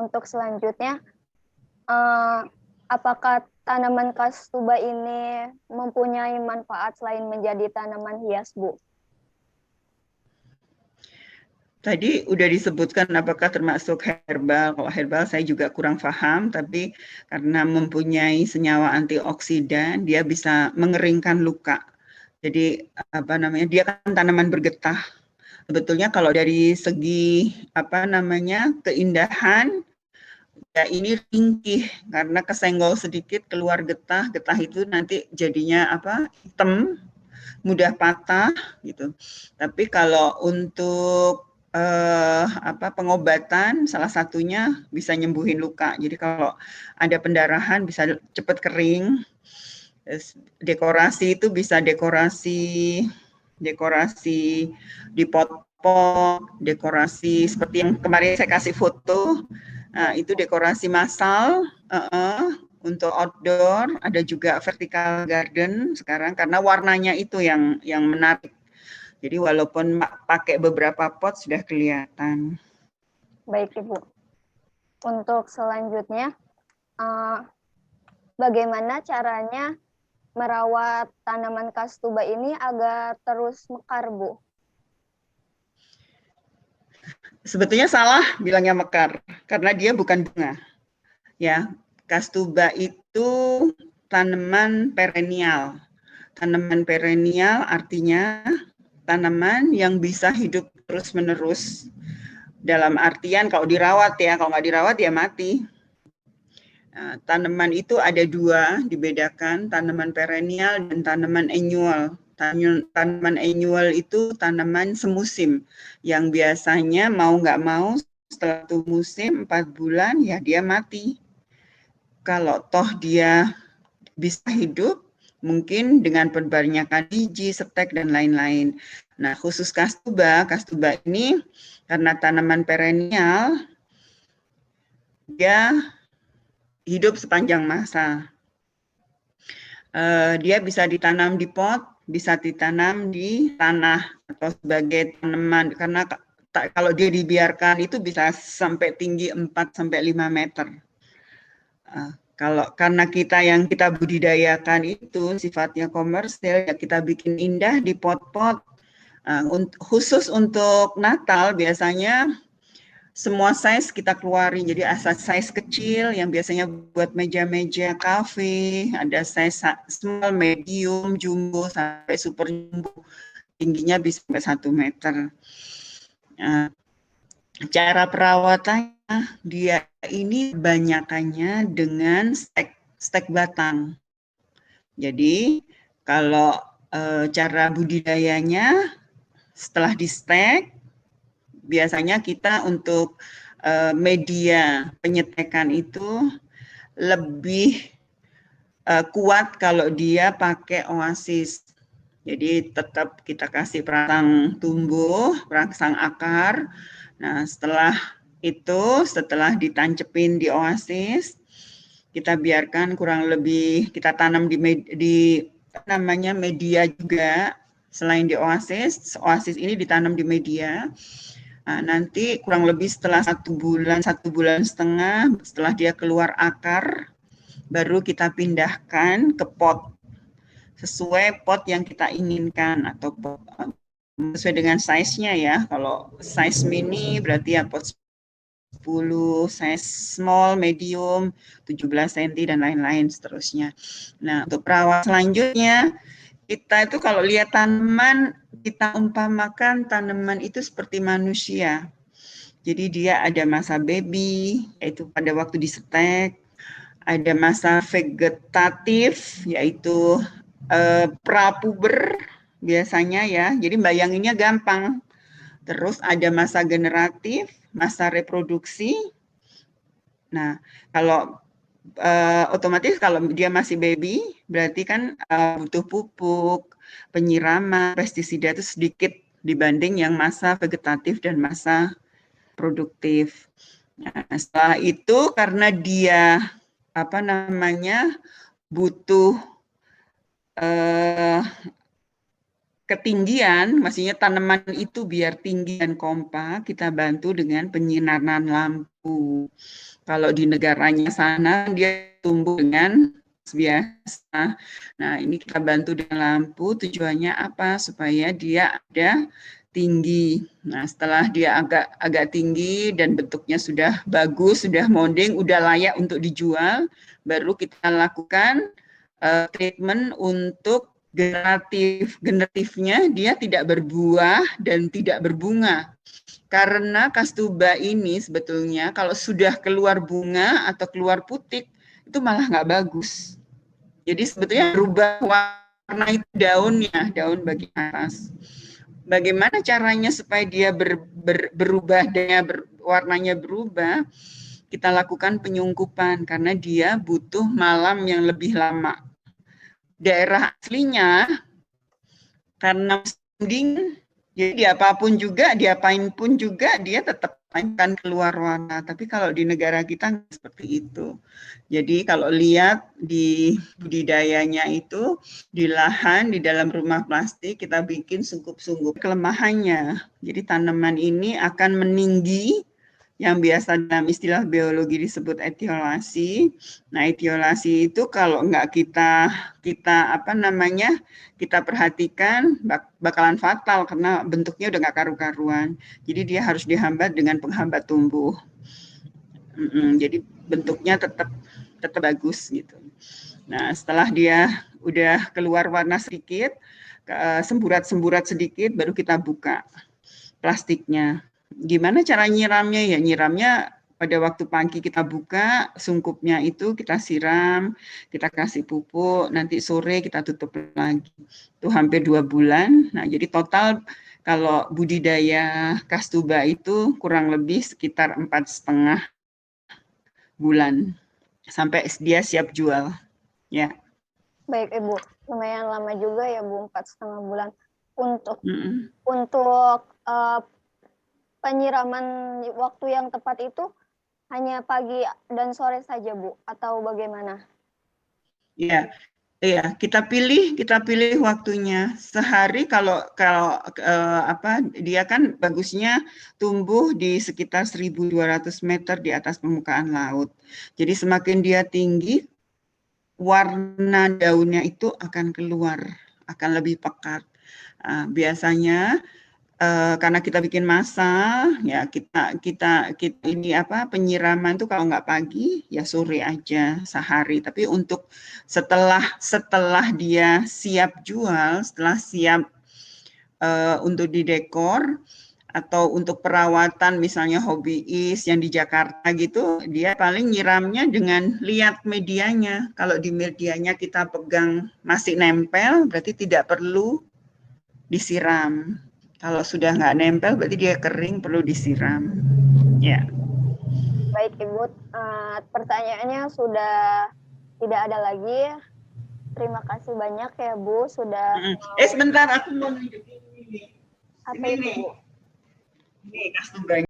untuk selanjutnya, apakah tanaman kastuba ini mempunyai manfaat selain menjadi tanaman hias, Bu? Tadi udah disebutkan apakah termasuk herbal. Kalau herbal saya juga kurang paham, tapi karena mempunyai senyawa antioksidan, dia bisa mengeringkan luka. Jadi apa namanya? Dia kan tanaman bergetah. Sebetulnya kalau dari segi apa namanya? Keindahan, ya ini ringkih karena kesenggol sedikit keluar getah. Getah itu nanti jadinya apa? Hitam, mudah patah gitu. Tapi kalau untuk pengobatan, salah satunya bisa nyembuhin luka. Jadi kalau ada pendarahan bisa cepat kering. Dekorasi itu bisa dekorasi di pot-pot, dekorasi seperti yang kemarin saya kasih foto. Nah, itu dekorasi massal untuk outdoor, ada juga vertical garden sekarang karena warnanya itu yang menarik. Jadi walaupun pakai beberapa pot sudah kelihatan. Baik, Ibu. Untuk selanjutnya, bagaimana caranya merawat tanaman kastuba ini agar terus mekar, Bu? Sebetulnya salah bilangnya mekar karena dia bukan bunga. Ya, kastuba itu tanaman perennial. Tanaman perennial artinya tanaman yang bisa hidup terus-menerus. Dalam artian kalau dirawat ya, kalau nggak dirawat ya mati. Nah, tanaman itu ada dua, dibedakan tanaman perennial dan tanaman annual. Tanaman annual itu tanaman semusim yang biasanya mau nggak mau setelah itu musim 4 bulan ya dia mati. Kalau toh dia bisa hidup, mungkin dengan perbanyakan biji, stek, dan lain-lain. Nah, khusus kastuba ini karena tanaman perennial, dia hidup sepanjang masa. Dia bisa ditanam di pot, bisa ditanam di tanah atau sebagai tanaman, karena kalau dia dibiarkan itu bisa sampai tinggi 4-5 meter. Karena yang kita budidayakan itu sifatnya komersil, ya kita bikin indah di pot-pot. Khusus untuk Natal biasanya semua size kita keluarin. Jadi asal size kecil yang biasanya buat meja-meja kafe, ada size small, medium, jumbo, sampai super jumbo. Tingginya bisa sampai 1 meter. Cara perawatannya, dia ini banyakannya dengan stek batang. Jadi kalau cara budidayanya setelah di stek, biasanya kita untuk media penyetekan itu lebih kuat kalau dia pakai oasis. Jadi tetap kita kasih perangsang tumbuh, perangsang akar. Nah, setelah ditancepin di oasis, kita biarkan kurang lebih, kita tanam di media juga. Selain di oasis ini ditanam di media. Nah, nanti kurang lebih setelah 1 bulan 1,5 bulan, setelah dia keluar akar, baru kita pindahkan ke pot sesuai pot yang kita inginkan atau pot sesuai dengan size-nya ya. Kalau size mini berarti ya pot 10, size small, medium, 17 cm dan lain-lain seterusnya. Nah, untuk perawat selanjutnya, kita itu kalau lihat tanaman, kita umpamakan tanaman itu seperti manusia. Jadi dia ada masa baby, yaitu pada waktu disetek, ada masa vegetatif, yaitu prapuber biasanya ya. Jadi bayanginnya gampang. Terus ada masa generatif, masa reproduksi. Nah, kalau otomatis kalau dia masih baby, berarti kan butuh pupuk, penyiraman, pestisida itu sedikit dibanding yang masa vegetatif dan masa produktif. Nah, setelah itu karena dia butuh ketinggian, maksudnya tanaman itu biar tinggi dan kompak, kita bantu dengan penyinaran lampu. Kalau di negaranya sana dia tumbuh dengan biasa. Nah, ini kita bantu dengan lampu, tujuannya apa? Supaya dia ada tinggi. Nah, setelah dia agak tinggi dan bentuknya sudah bagus, sudah monding, udah layak untuk dijual, baru kita lakukan treatment untuk generatifnya dia tidak berbuah dan tidak berbunga. Karena kastuba ini sebetulnya kalau sudah keluar bunga atau keluar putik itu malah nggak bagus. Jadi sebetulnya berubah warna itu daunnya, daun bagian atas. Bagaimana caranya supaya dia berubah, warnanya berubah? Kita lakukan penyungkupan karena dia butuh malam yang lebih lama. Daerah aslinya karena dingin, jadi apapun juga, diapain pun juga dia tetap akan keluar warna. Tapi kalau di negara kita seperti itu. Jadi kalau lihat di budidayanya itu di lahan di dalam rumah plastik kita bikin sungkup-sungkup. Kelemahannya, jadi tanaman ini akan meninggi yang biasa dalam istilah biologi disebut etiolasi. Nah, etiolasi itu kalau nggak kita perhatikan bakalan fatal karena bentuknya udah nggak karu-karuan. Jadi dia harus dihambat dengan penghambat tumbuh. Jadi bentuknya tetap bagus gitu. Nah, setelah dia udah keluar warna sedikit, semburat-semburat sedikit, baru kita buka plastiknya. Gimana cara nyiramnya? Ya nyiramnya pada waktu pagi kita buka, sungkupnya itu kita siram, kita kasih pupuk, nanti sore kita tutup lagi. Itu hampir 2 bulan. Nah, jadi total kalau budidaya kastuba itu kurang lebih sekitar 4,5 bulan sampai dia siap jual. Ya. Baik Ibu, lumayan lama juga ya Bu, 4,5 bulan. Untuk penyiraman waktu yang tepat itu hanya pagi dan sore saja Bu, atau bagaimana? Ya, kita pilih waktunya. Sehari kalau dia kan bagusnya tumbuh di sekitar 1.200 meter di atas permukaan laut. Jadi semakin dia tinggi, warna daunnya itu akan keluar, akan lebih pekat. Biasanya karena kita bikin masa, ya kita ini penyiraman tuh kalau nggak pagi ya sore aja sehari. Tapi untuk setelah dia siap jual, setelah siap untuk didekor atau untuk perawatan misalnya hobbyis yang di Jakarta gitu, dia paling nyiramnya dengan lihat medianya. Kalau di medianya kita pegang masih nempel, berarti tidak perlu disiram. Kalau sudah nggak nempel, berarti dia kering, perlu disiram. Ya. Baik Ibu, pertanyaannya sudah tidak ada lagi. Terima kasih banyak ya Bu sudah. Sebentar, aku mau nunjukin ini. Apa itu Bu? Ini kastuba.